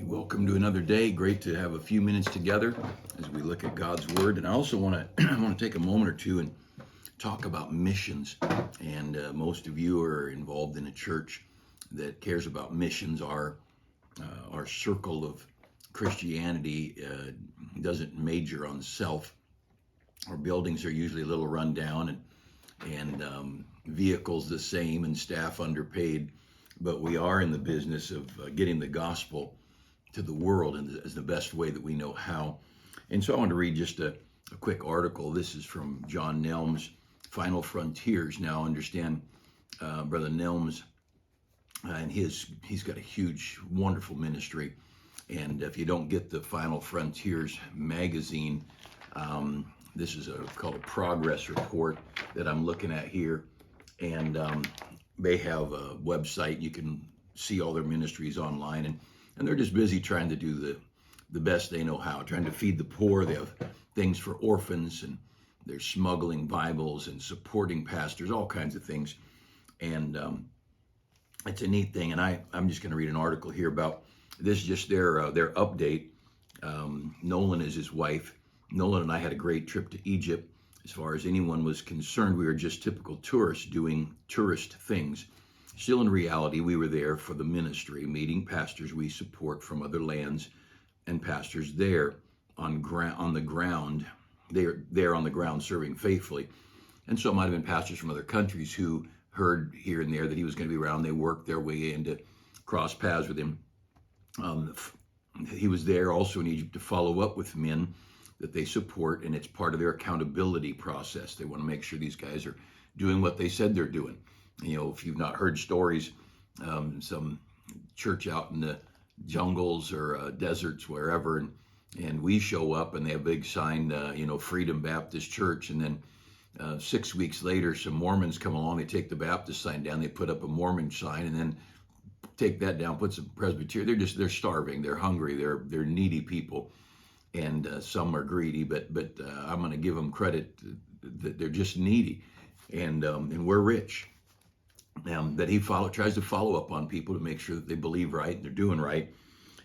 Welcome to another day. Great to have a few minutes together as we look at God's Word. And I also want to take a moment or two and talk about missions. And most of you are involved in a church that cares about missions. Our circle of Christianity doesn't major on self. Our buildings are usually a little run down and vehicles the same and staff underpaid. But we are in the business of getting the gospel to the world and as the best way that we know how. And so I want to read just a quick article. This is from John Nelm's Final Frontiers. Now understand, Brother Nelm's and he's got a huge, wonderful ministry. And if you don't get the Final Frontiers magazine, this is called a progress report that I'm looking at here. And they have a website. You can see all their ministries online. And they're just busy trying to do the best they know how, trying to feed the poor. They have things for orphans, and they're smuggling Bibles and supporting pastors, all kinds of things. And it's a neat thing. And I'm just going to read an article here about this, just their update. Nolan is his wife. Nolan and I had a great trip to Egypt. As far as anyone was concerned, we were just typical tourists doing tourist things. Still, in reality, we were there for the ministry, meeting pastors we support from other lands, and pastors there on the ground. They're there on the ground serving faithfully. And so it might have been pastors from other countries who heard here and there that he was going to be around. They worked their way in to cross paths with him. He was there also in Egypt to follow up with men that they support, and it's part of their accountability process. They want to make sure these guys are doing what they said they're doing. You know, if you've not heard stories, some church out in the jungles or deserts, wherever, and we show up and they have a big sign, Freedom Baptist Church, and then 6 weeks later, some Mormons come along, they take the Baptist sign down, they put up a Mormon sign, and then take that down, put some Presbyterian. They're starving, they're hungry, they're needy people, and some are greedy, but I'm going to give them credit that they're just needy, and we're rich. That he tries to follow up on people to make sure that they believe right and they're doing right.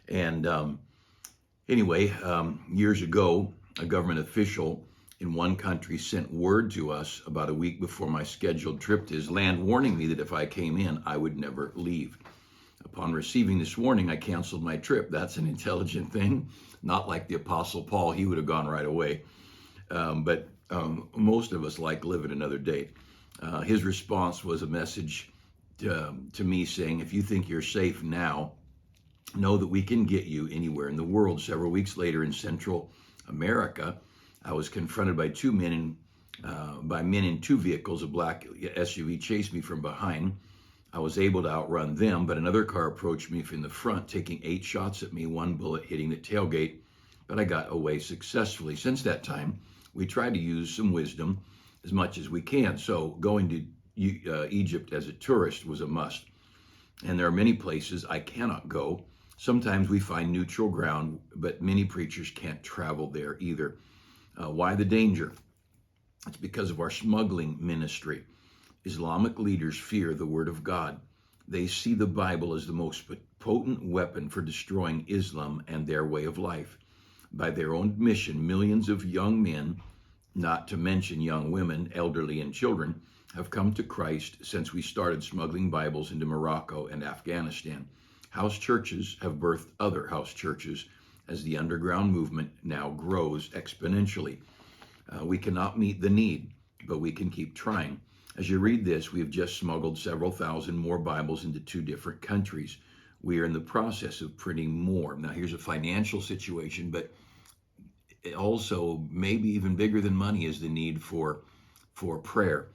And anyway, years ago, a government official in one country sent word to us about a week before my scheduled trip to his land, warning me that if I came in, I would never leave. Upon receiving this warning, I canceled my trip. That's an intelligent thing, not like the Apostle Paul. He would have gone right away. But most of us like living another day. His response was a message to me saying, if you think you're safe now, know that we can get you anywhere in the world. Several weeks later in Central America, I was confronted by men in two vehicles. A black SUV chased me from behind. I was able to outrun them, but another car approached me from the front, taking 8 shots at me, one bullet hitting the tailgate, but I got away successfully. Since that time, we tried to use some wisdom as much as we can. So going to Egypt as a tourist was a must. And there are many places I cannot go. Sometimes we find neutral ground, but many preachers can't travel there either. Why the danger? It's because of our smuggling ministry. Islamic leaders fear the word of God. They see the Bible as the most potent weapon for destroying Islam and their way of life. By their own admission, millions of young men, not to mention young women, elderly, and children, have come to Christ since we started smuggling Bibles into Morocco and Afghanistan. House churches have birthed other house churches as the underground movement now grows exponentially. We cannot meet the need, but we can keep trying. As you read this, we have just smuggled several thousand more Bibles into 2 different countries. We are in the process of printing more. Now, here's a financial situation, but also maybe even bigger than money is the need for prayer.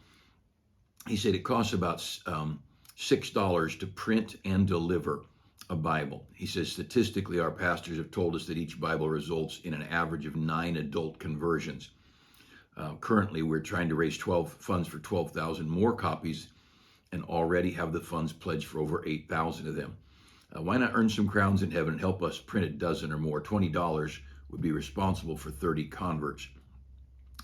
He said it costs about $6 to print and deliver a Bible. He says statistically, our pastors have told us that each Bible results in an average of 9 adult conversions. Currently, we're trying to raise funds for 12,000 more copies and already have the funds pledged for over 8,000 of them. Why not earn some crowns in heaven and help us print a dozen or more? $20 would be responsible for 30 converts.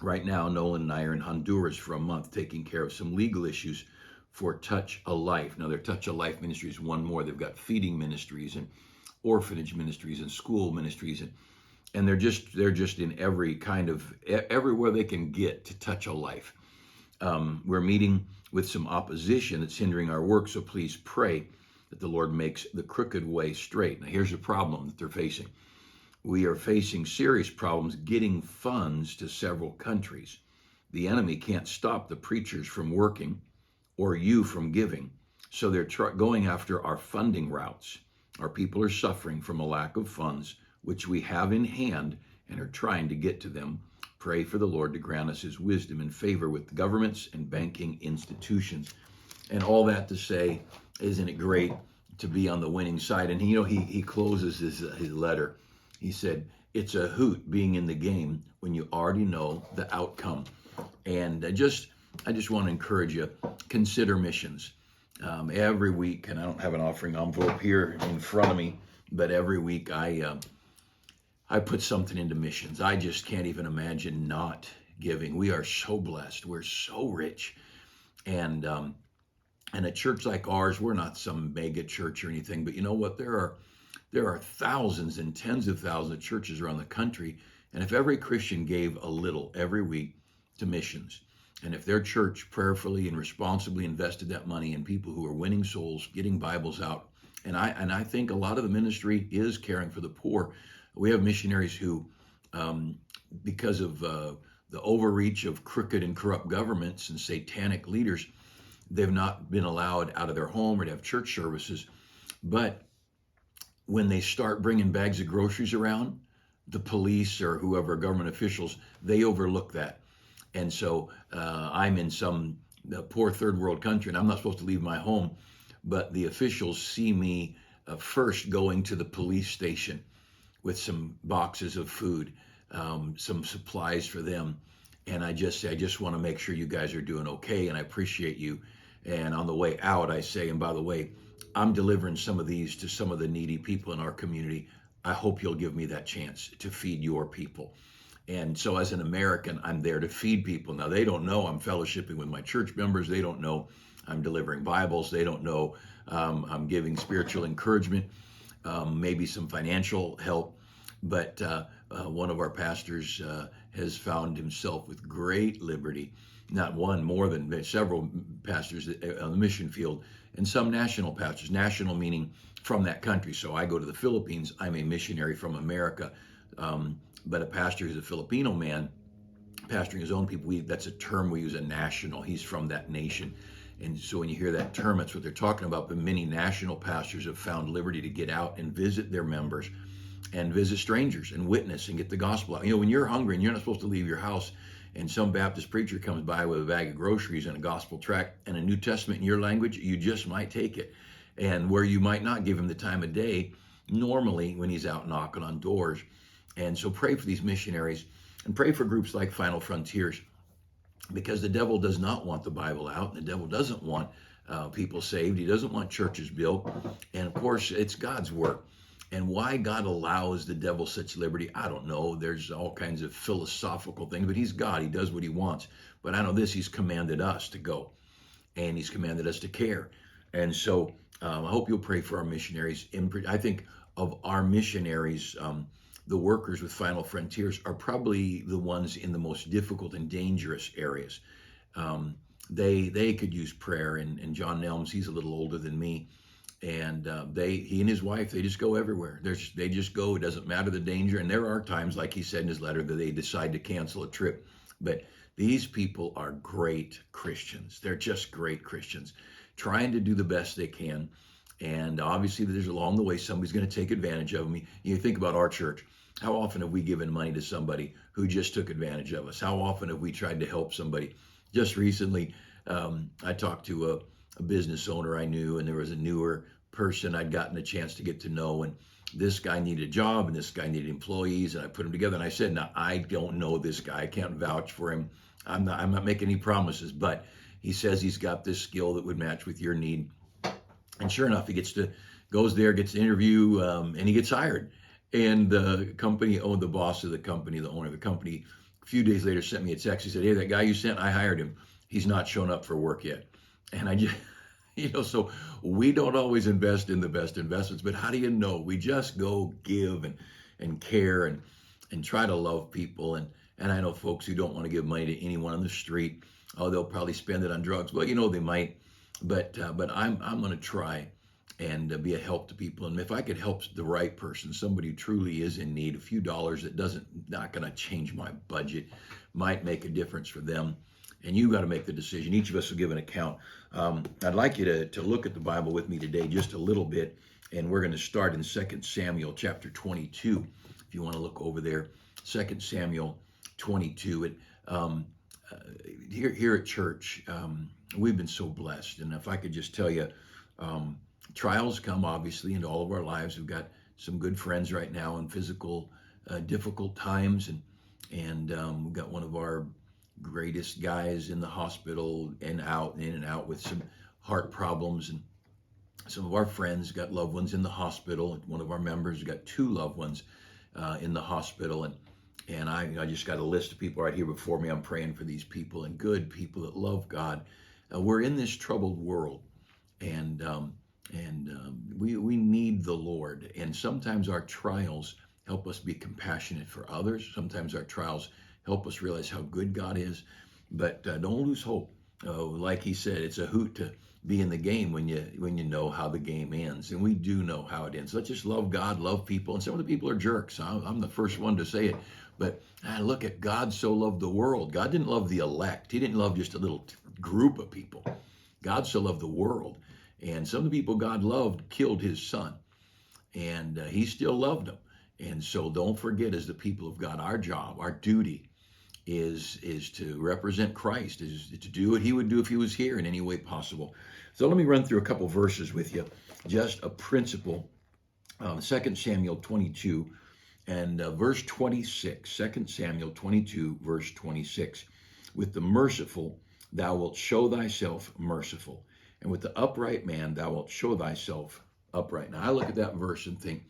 Right now, Nolan and I are in Honduras for a month taking care of some legal issues for Touch a Life. Now, their Touch a Life ministry is one more. They've got feeding ministries and orphanage ministries and school ministries, and they're just in every kind of everywhere they can get to touch a life. We're meeting with some opposition that's hindering our work, so please pray that the Lord makes the crooked way straight. Now, here's a problem that they're facing. We are facing serious problems getting funds to several countries. The enemy can't stop the preachers from working or you from giving, so they're going after our funding routes. Our people are suffering from a lack of funds, which we have in hand and are trying to get to them. Pray for the Lord to grant us his wisdom and favor with the governments and banking institutions. And all that to say, isn't it great to be on the winning side? And he closes his letter. He said, it's a hoot being in the game when you already know the outcome. And I just want to encourage you, consider missions. Every week, and I don't have an offering envelope here in front of me, but every week I put something into missions. I just can't even imagine not giving. We are so blessed. We're so rich. And a church like ours, we're not some mega church or anything, but you know what? There are thousands and tens of thousands of churches around the country. And if every Christian gave a little every week to missions, and if their church prayerfully and responsibly invested that money in people who are winning souls, getting Bibles out, and I think a lot of the ministry is caring for the poor. We have missionaries who, because of the overreach of crooked and corrupt governments and satanic leaders, they've not been allowed out of their home or to have church services. But when they start bringing bags of groceries around, the police or whoever, government officials, they overlook that. And so I'm in some poor third world country, and I'm not supposed to leave my home, but the officials see me first going to the police station with some boxes of food, some supplies for them. And I just say, I just want to make sure you guys are doing okay, and I appreciate you. And on the way out, I say, and by the way, I'm delivering some of these to some of the needy people in our community. I hope you'll give me that chance to feed your people. And so as an American, I'm there to feed people. Now, they don't know I'm fellowshipping with my church members. They don't know I'm delivering Bibles. They don't know I'm giving spiritual encouragement, maybe some financial help. But one of our pastors has found himself with great liberty, not one, more than several pastors on the mission field, and some national pastors, national meaning from that country. So I go to the Philippines, I'm a missionary from America. But a pastor who's a Filipino man, pastoring his own people, that's a term we use, a national. He's from that nation. And so when you hear that term, that's what they're talking about. But many national pastors have found liberty to get out and visit their members and visit strangers and witness and get the gospel out. You know, when you're hungry and you're not supposed to leave your house, and some Baptist preacher comes by with a bag of groceries and a gospel tract and a New Testament in your language, you just might take it. And where you might not give him the time of day normally when he's out knocking on doors. And so pray for these missionaries and pray for groups like Final Frontiers, because the devil does not want the Bible out. And the devil doesn't want people saved. He doesn't want churches built. And of course, it's God's work. And why God allows the devil such liberty, I don't know. There's all kinds of philosophical things, but he's God. He does what he wants. But I know this, he's commanded us to go, and he's commanded us to care. And so I hope you'll pray for our missionaries. I think of our missionaries, the workers with Final Frontiers are probably the ones in the most difficult and dangerous areas. They could use prayer, and John Nelms, he's a little older than me, and he and his wife, they just go everywhere. They just go. It doesn't matter the danger. And there are times, like he said in his letter, that they decide to cancel a trip. But these people are great Christians. They're just great Christians, trying to do the best they can. And obviously, there's along the way, somebody's going to take advantage of me. You think about our church. How often have we given money to somebody who just took advantage of us? How often have we tried to help somebody? Just recently, I talked to a business owner I knew, and there was a newer person I'd gotten a chance to get to know, and this guy needed a job, and this guy needed employees, and I put them together, and I said, now, I don't know this guy. I can't vouch for him. I'm not making any promises, but he says he's got this skill that would match with your need. And sure enough, he goes there, gets the interview, and he gets hired. And the company owned, the boss of the company, the owner of the company, a few days later sent me a text. He said, hey, that guy you sent, I hired him. He's not shown up for work yet. And So we don't always invest in the best investments, but how do you know? We just go give and care and try to love people. And I know folks who don't want to give money to anyone on the street. Oh, they'll probably spend it on drugs. Well, they might, but I'm going to try and be a help to people. And if I could help the right person, somebody who truly is in need, a few dollars that not going to change my budget, might make a difference for them. And you got to make the decision. Each of us will give an account. I'd like you to look at the Bible with me today just a little bit, and we're going to start in 2 Samuel chapter 22. If you want to look over there, 2 Samuel 22. Here at church, we've been so blessed. And if I could just tell you, trials come obviously into all of our lives. We've got some good friends right now in physical difficult times, and we've got one of our greatest guys in the hospital and in and out with some heart problems, and some of our friends got loved ones in the hospital. One of our members got two loved ones in the hospital, and I just got a list of people right here before me. I'm praying for these people, and good people that love God. We're in this troubled world, and we need the Lord, and sometimes our trials help us be compassionate for others. Sometimes our trials help us realize how good God is, but don't lose hope. Like he said, it's a hoot to be in the game when you know how the game ends, and we do know how it ends. Let's just love God, love people, and some of the people are jerks. I'm the first one to say it, but look at God so loved the world. God didn't love the elect. He didn't love just a little group of people. God so loved the world, and some of the people God loved killed his son, and he still loved them. And so don't forget, as the people of God, our job, our duty is to represent Christ, is to do what he would do if he was here in any way possible. So let me run through a couple verses with you, just a principle. 2 Samuel 22 and verse 26. 2 Samuel 22, verse 26. With the merciful thou wilt show thyself merciful, and with the upright man thou wilt show thyself upright. Now I look at that verse and think,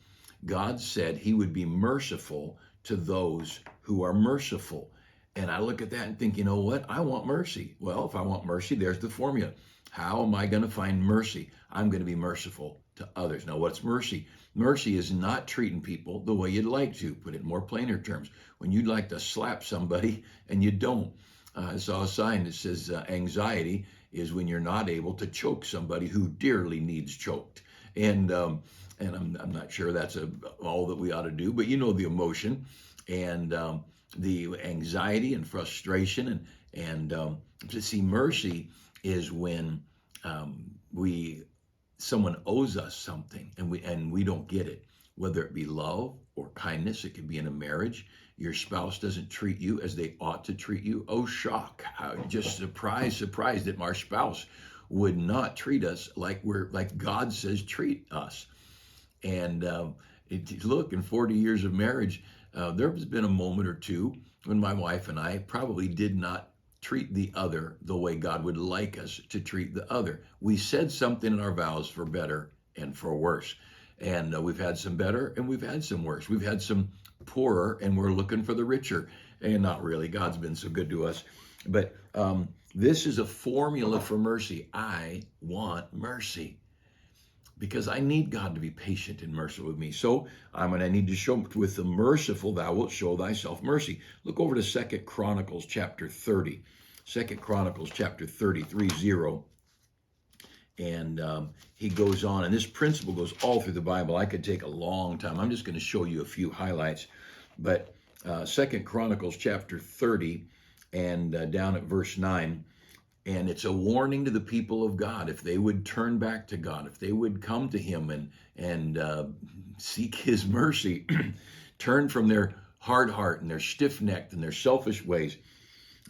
God said he would be merciful to those who are merciful. And I look at that and think, you know what? I want mercy. Well, if I want mercy, there's the formula. How am I going to find mercy? I'm going to be merciful to others. Now, what's mercy? Mercy is not treating people the way you'd like to. Put it in more plainer terms. When you'd like to slap somebody and you don't. I saw a sign that says anxiety is when you're not able to choke somebody who dearly needs choked. And I'm not sure that's all that we ought to do, but you know the emotion and the anxiety and frustration, and to see mercy is when someone owes us something and we don't get it, whether it be love or kindness. It could be in a marriage. Your spouse doesn't treat you as they ought to treat you. Oh, shock! Just surprised that our spouse would not treat us like God says treat us. And look, in 40 years of marriage, there has been a moment or two when my wife and I probably did not treat the other the way God would like us to treat the other. We said something in our vows for better and for worse. And we've had some better and we've had some worse. We've had some poorer and we're looking for the richer. And not really. God's been so good to us. But this is a formula for mercy. I want mercy, because I need God to be patient and merciful with me. So I need to show with the merciful, thou wilt show thyself mercy. Look over to 2 Chronicles chapter 30. 2 Chronicles chapter 30. And he goes on, and this principle goes all through the Bible. I could take a long time. I'm just going to show you a few highlights. But 2 Chronicles chapter 30 and down at verse 9, and it's a warning to the people of God. If they would turn back to God, if they would come to him and seek his mercy, turn from their hard heart and their stiff-necked and their selfish ways.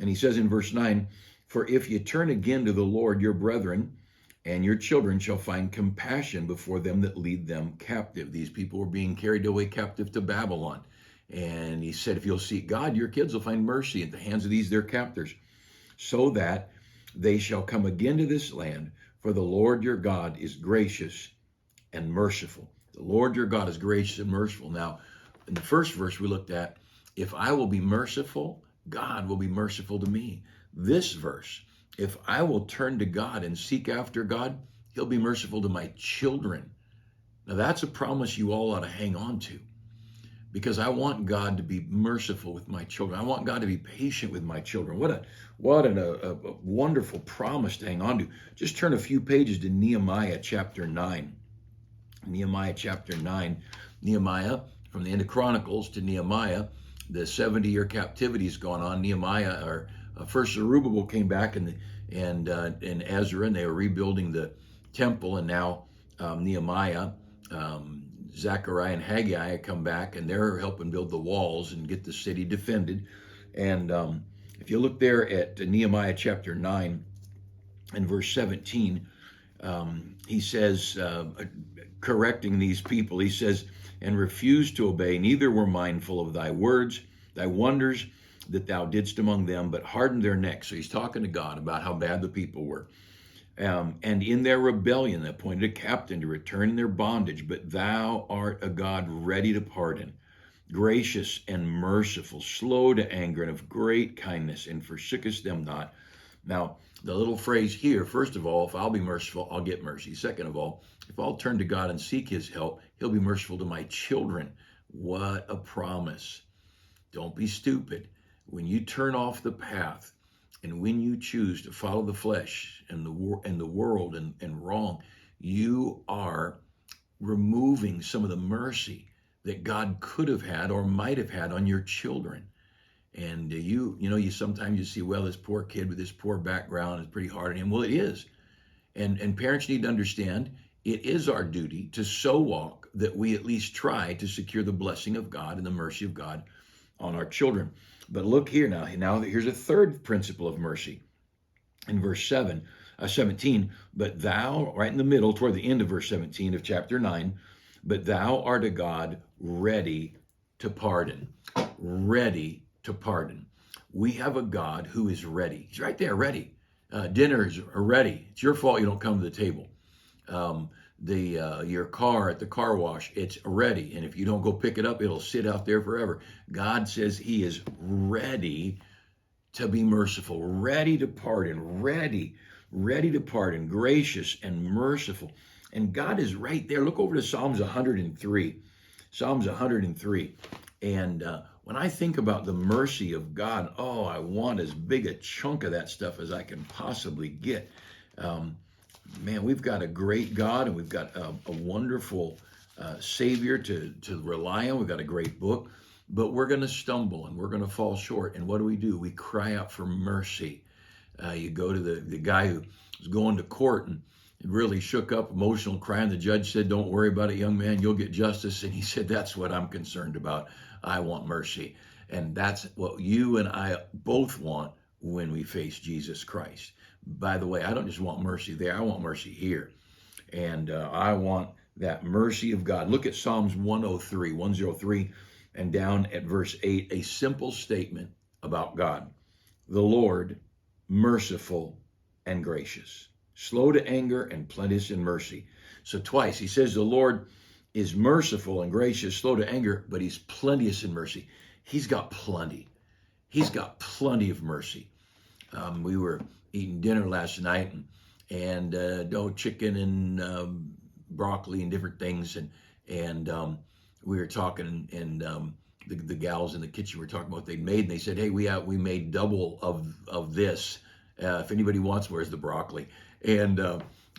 And he says in verse 9, for if you turn again to the Lord, your brethren and your children shall find compassion before them that lead them captive. These people were being carried away captive to Babylon. And he said, if you'll seek God, your kids will find mercy at the hands of these their captors, so that they shall come again to this land, for the Lord your God is gracious and merciful. The Lord your God is gracious and merciful. Now, in the first verse we looked at, if I will be merciful, God will be merciful to me. This verse, if I will turn to God and seek after God, he'll be merciful to my children. Now that's a promise you all ought to hang on to, because I want God to be merciful with my children. I want God to be patient with my children. What a wonderful promise to hang on to. Just turn a few pages to Nehemiah chapter 9. Nehemiah chapter 9. Nehemiah, from the end of Chronicles to Nehemiah, the 70-year captivity has gone on. Nehemiah, or first Zerubbabel came back, and Ezra, and they were rebuilding the temple, and now Nehemiah, Zechariah and Haggai come back, and they're helping build the walls and get the city defended. And if you look there at Nehemiah chapter 9 and verse 17, he says, correcting these people, he says, and refused to obey, neither were mindful of thy words, thy wonders that thou didst among them, but hardened their necks. So he's talking to God about how bad the people were. And in their rebellion, they appointed a captain to return in their bondage. But thou art a God ready to pardon, gracious and merciful, slow to anger, and of great kindness, and forsookest them not. Now, the little phrase here, first of all, if I'll be merciful, I'll get mercy. Second of all, if I'll turn to God and seek his help, he'll be merciful to my children. What a promise. Don't be stupid. When you turn off the path, and when you choose to follow the flesh and the world and wrong, you are removing some of the mercy that God could have had or might have had on your children. And you sometimes you see, well, this poor kid with this poor background is pretty hard on him. Well, it is. And parents need to understand it is our duty to so walk that we at least try to secure the blessing of God and the mercy of God on our children. But look here now. Now here's a third principle of mercy. In verse 17, but thou, right in the middle, toward the end of verse 17 of chapter 9, but thou art a God ready to pardon. Ready to pardon. We have a God who is ready. He's right there, ready. Dinners are ready. It's your fault you don't come to the table. Your car at the car wash, it's ready. And if you don't go pick it up, it'll sit out there forever. God says he is ready to be merciful, ready to pardon, ready to pardon, gracious and merciful. And God is right there. Look over to Psalms 103. Psalms 103. And when I think about the mercy of God, I want as big a chunk of that stuff as I can possibly get. Man, we've got a great God, and we've got a wonderful Savior to rely on. We've got a great book, but we're going to stumble and we're going to fall short. And what do? We cry out for mercy. You go to the guy who was going to court and really shook up, emotional, crying. The judge said, "Don't worry about it, young man, you'll get justice." And he said, "That's what I'm concerned about. I want mercy." And that's what you and I both want when we face Jesus Christ. By the way, I don't just want mercy there. I want mercy here. And I want that mercy of God. Look at Psalms 103, and down at verse 8, a simple statement about God. The Lord, merciful and gracious, slow to anger and plenteous in mercy. So twice he says the Lord is merciful and gracious, slow to anger, but he's plenteous in mercy. He's got plenty. He's got plenty of mercy. We were eating dinner last night, and chicken and broccoli and different things, and we were talking, and the gals in the kitchen were talking about what they'd made, and they said, "Hey, we made double of this. If anybody wants, where's the broccoli?" And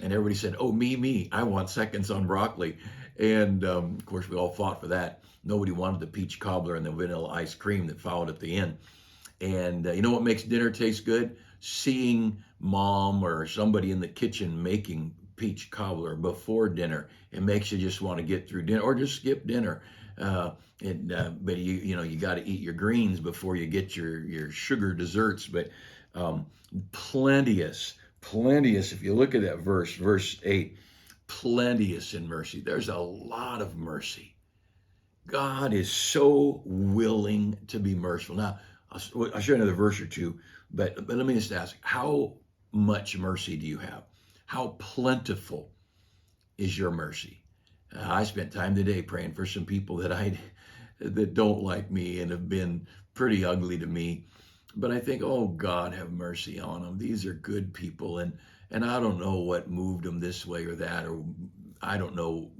everybody said, "Oh, me, I want seconds on broccoli." And of course, we all fought for that. Nobody wanted the peach cobbler and the vanilla ice cream that followed at the end. And you know what makes dinner taste good? Seeing mom or somebody in the kitchen making peach cobbler before dinner. It makes you just want to get through dinner or just skip dinner. But you got to eat your greens before you get your sugar desserts. But plenteous. If you look at that verse 8, plenteous in mercy. There's a lot of mercy. God is so willing to be merciful. Now, I'll share another verse or two, but let me just ask, how much mercy do you have? How plentiful is your mercy? I spent time today praying for some people that don't like me and have been pretty ugly to me. But I think, oh, God, have mercy on them. These are good people. And And I don't know what moved them this way or that, or I don't know,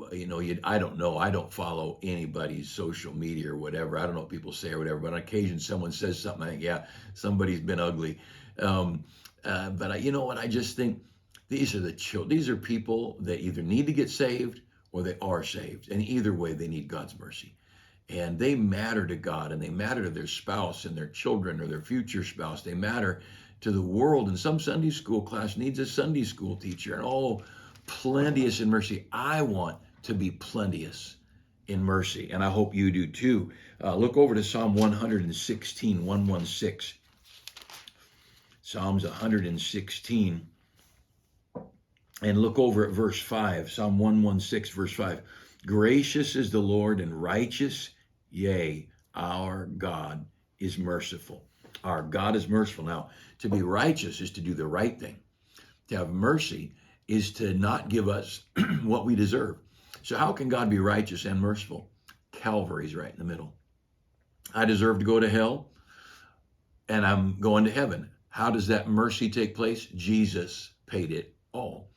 I don't know. I don't follow anybody's social media or whatever. I don't know what people say or whatever, but on occasion someone says something, I think, yeah, somebody's been ugly. But you know what? I just think these are the children. These are people that either need to get saved or they are saved. And either way, they need God's mercy. And they matter to God, and they matter to their spouse and their children or their future spouse. They matter to the world. And some Sunday school class needs a Sunday school teacher. And oh, plenteous in mercy. I want to be plenteous in mercy, and I hope you do too. Look over to Psalm 116, 116. Psalms 116. And look over at verse 5, Psalm 116, verse 5. Gracious is the Lord and righteous, yea, our God is merciful. Our God is merciful. Now, to be righteous is to do the right thing. To have mercy is to not give us what we deserve. So how can God be righteous and merciful? Calvary's right in the middle. I deserve to go to hell, and I'm going to heaven. How does that mercy take place? Jesus paid it all.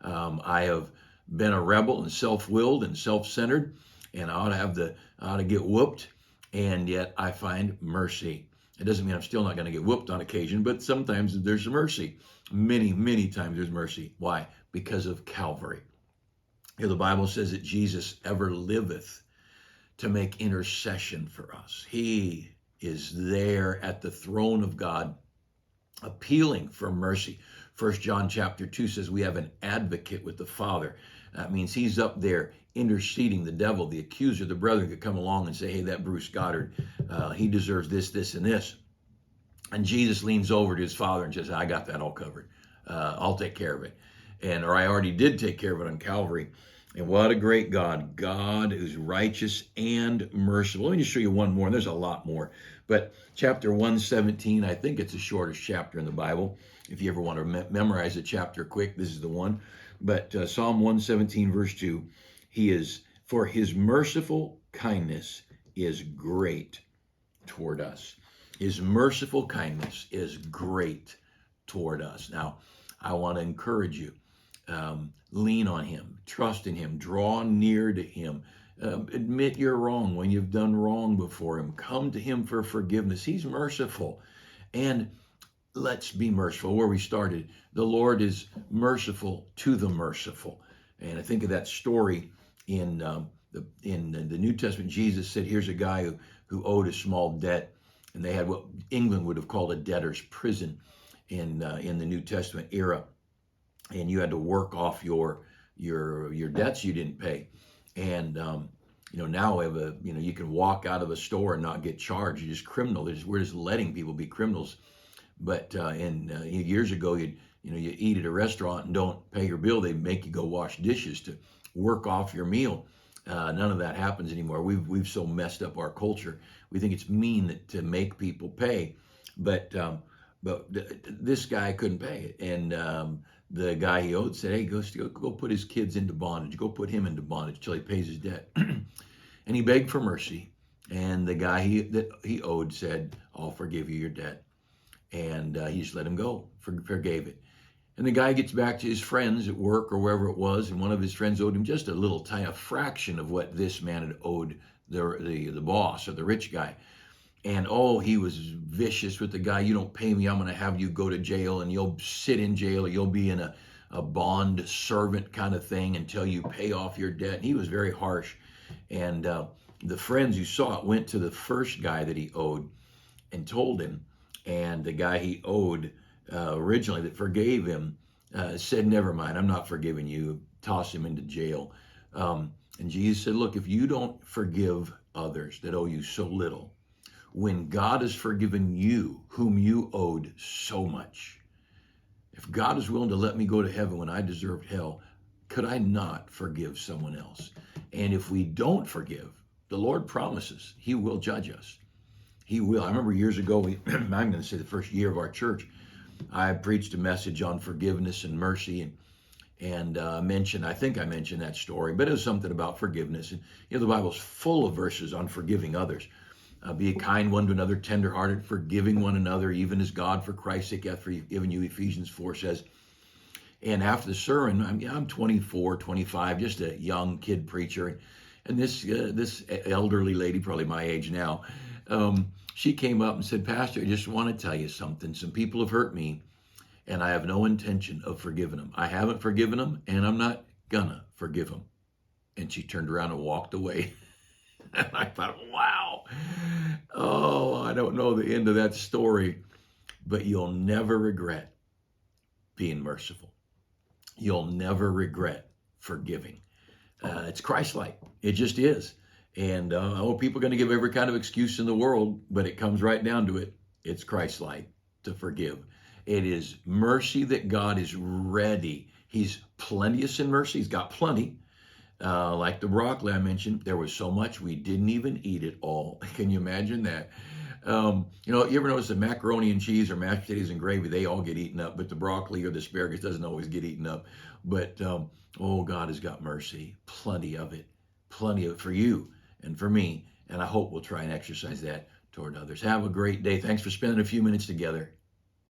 I have been a rebel and self-willed and self-centered, and I ought to get whooped, and yet I find mercy. It doesn't mean I'm still not going to get whooped on occasion, but sometimes there's mercy. Many, many times there's mercy. Why? Because of Calvary. Here the Bible says that Jesus ever liveth to make intercession for us. He is there at the throne of God, appealing for mercy. 1 John chapter 2 says we have an advocate with the Father. That means he's up there interceding. The devil, the accuser, the brother could come along and say, hey, that Bruce Goddard, he deserves this, this, and this. And Jesus leans over to his Father and says, I got that all covered. I'll take care of it. Or I already did take care of it on Calvary. And what a great God. God is righteous and merciful. Let me just show you one more. And there's a lot more. But chapter 117, I think it's the shortest chapter in the Bible. If you ever want to memorize a chapter quick, this is the one. But Psalm 117, verse 2, for his merciful kindness is great toward us. His merciful kindness is great toward us. Now, I want to encourage you. Lean on him, trust in him, draw near to him, admit you're wrong when you've done wrong before him. Come to him for forgiveness. He's merciful. And let's be merciful. Where we started, the Lord is merciful to the merciful. And I think of that story in the New Testament. Jesus said, here's a guy who owed a small debt, and they had what England would have called a debtor's prison in the New Testament era. And you had to work off your debts you didn't pay. And now we have you can walk out of a store and not get charged. You're just criminal. We're just letting people be criminals. But years ago, you eat at a restaurant and don't pay your bill. They make you go wash dishes to work off your meal. None of that happens anymore. We've so messed up our culture. We think it's mean to make people pay. But this guy couldn't pay it, and the guy he owed said, hey, go put his kids into bondage. Go put him into bondage till he pays his debt. And he begged for mercy. And the guy that he owed said, I'll forgive you your debt. And he just let him go, forgave it. And the guy gets back to his friends at work or wherever it was, and one of his friends owed him just a fraction of what this man had owed the boss or the rich guy. And he was vicious with the guy. You don't pay me, I'm going to have you go to jail, and you'll sit in jail, or you'll be in a bond servant kind of thing until you pay off your debt. And he was very harsh. And the friends who saw it went to the first guy that he owed and told him. And the guy he owed originally that forgave him said, never mind, I'm not forgiving you. Toss him into jail. And Jesus said, look, if you don't forgive others that owe you so little, when God has forgiven you, whom you owed so much, if God is willing to let me go to heaven when I deserved hell, could I not forgive someone else? And if we don't forgive, the Lord promises he will judge us. He will. I remember years ago, I'm going to say the first year of our church, I preached a message on forgiveness and mercy, and I think I mentioned that story, but it was something about forgiveness. And the Bible's full of verses on forgiving others. Be a kind one to another, tenderhearted, forgiving one another, even as God for Christ's sake hath forgiven you, Ephesians 4 says. And after the sermon, I'm 24, 25, just a young kid preacher. And this elderly lady, probably my age now, she came up and said, Pastor, I just want to tell you something. Some people have hurt me, and I have no intention of forgiving them. I haven't forgiven them, and I'm not gonna forgive them. And she turned around and walked away. And I thought, wow, oh, I don't know the end of that story, but you'll never regret being merciful. You'll never regret forgiving. It's Christ-like. It just is. And people are going to give every kind of excuse in the world, but it comes right down to it. It's Christ-like to forgive. It is mercy that God is ready. He's plenteous in mercy. He's got plenty. Like the broccoli I mentioned, there was so much we didn't even eat it all. Can you imagine that? You ever notice that macaroni and cheese or mashed potatoes and gravy, they all get eaten up, but the broccoli or the asparagus doesn't always get eaten up. But, God has got mercy, plenty of it for you and for me. And I hope we'll try and exercise that toward others. Have a great day. Thanks for spending a few minutes together.